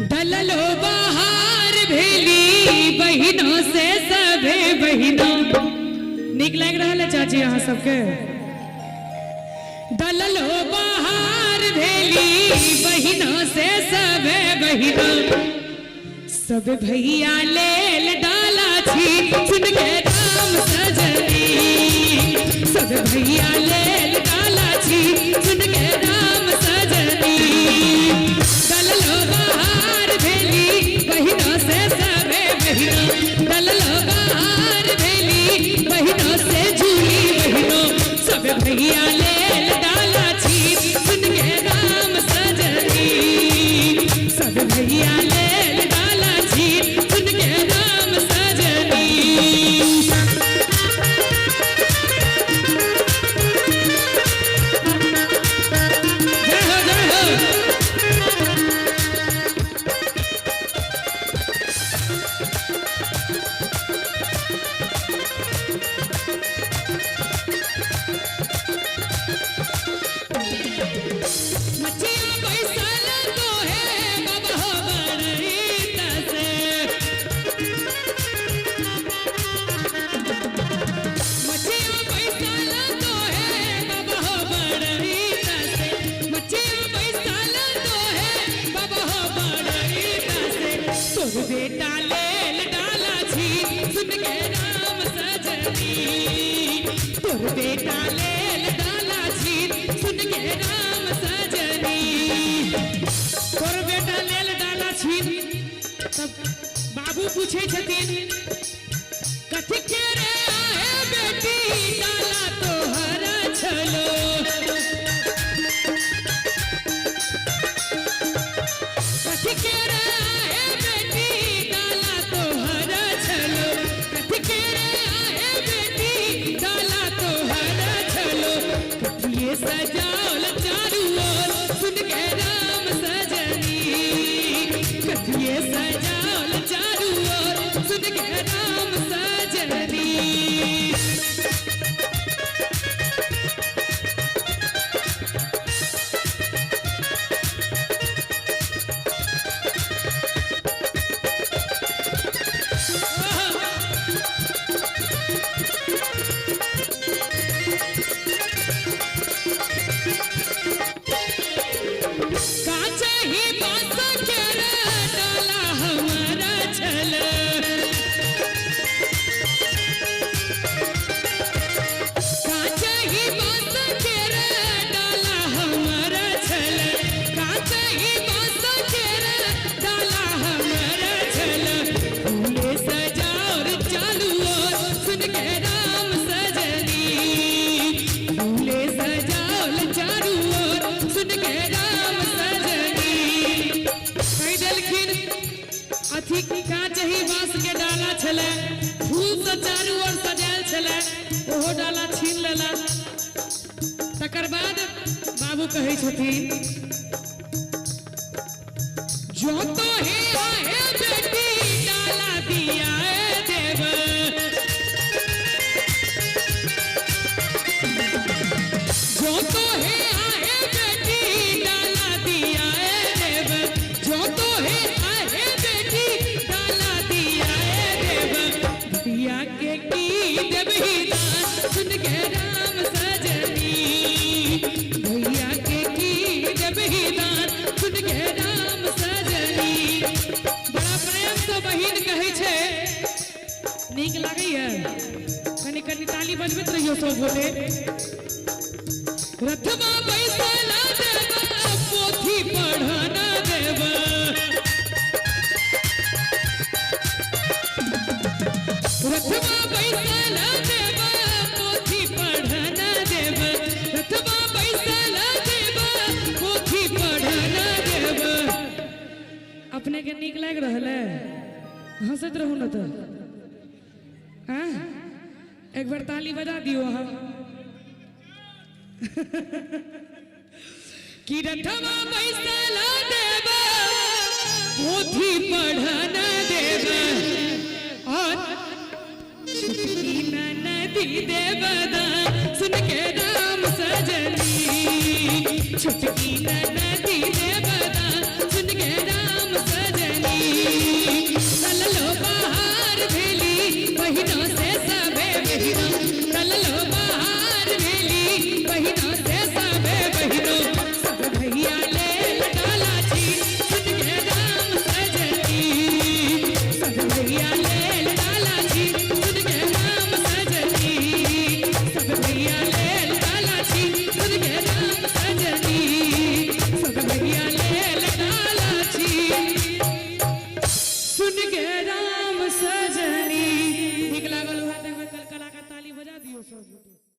डललो बाहर भेली बहिनों से सबे बहिनों निक लग रहा है चाची यहाँ सबके। डललो बाहर भेली बहिनों से सबे बहिनों सब भैया लेल डाला छी सुन के राम सजनी सब भैया लेल डाला छी सुन के राम सजनी। डललो बाहर भेली बहिनों से सबे बहिनों डललो बाहर भेली बहिनों से झूली बहिनों सब भैया लेल डाला छी सुन के राम सजनी सब भैया लेल डाला छी सुन के राम सजनी। जय हो जय हो। मचिया बैसल तो है बाबा हो बड़ई तसे मचिया बैसल तो है बाबा हो बड़ई तसे मचिया बैसल तो है बाबा हो बड़ई तसे तोर बेटा लेल डाला छी सुन के राम सजनी तोर बेटा लेल डाला छी सुन के राम सजनी तोर बेटा लेल डाला छी। तब बाबू पूछे छथिन कथी के रे आहे बेटी डाला तोहरा छलो कथी के रे आहे बेटी डाला तोहरा छलो कथी के रे आहे बेटी डाला तोहरा छलो कथिए सजावल चारू ओर सुन के राम सजनी कथिए सजावल चारू ओर सुन के राम सजनी। काचा ही बांस के डाला हमारा छल काचा ही बांस के डाला हमारा छल काचा ही बांस के डाला हमारा छल फूले सजाओ चालू ओर सुन के राम सजनी फूले सजाओ चारू ओर सुन के राम सजनी। कह देलखिन अथी कांच ही बांस के डाला छले फूल से चारू ओर सजायल छले ओहो डाला छीन लेला। तकर बाद बाबू कहे छथिन जो तो हे आहे बेटी डाला दिया देव जो तो है आहे बेटी डाला दिया देव जो तो है आहे बेटी डाला दिया देव दिया के की देवही दान सुन के राम सजनी भैया के की देवही दान सुन के राम सजनी। बड़ा प्रेम से बहिन कहे छे नीक लागैया कनी कनी ताली बजबैत रहियो सब गोटे। रथमा बैसल देवा पोथी पढ़ना देवा रथमा बैसल देवा पोथी पढ़ना देवा रथमा बैसल देवा पोथी पढ़ना देवा। अपने के नीक लाग रहल है हंसत रहू न तो एक बार ताली बजा दियो हम कि रथमा बैसल देवा पोथी पढ़ना देवा और छुटकी नदी देवदान सुन के राम सजनी छुटकी नदी देवदान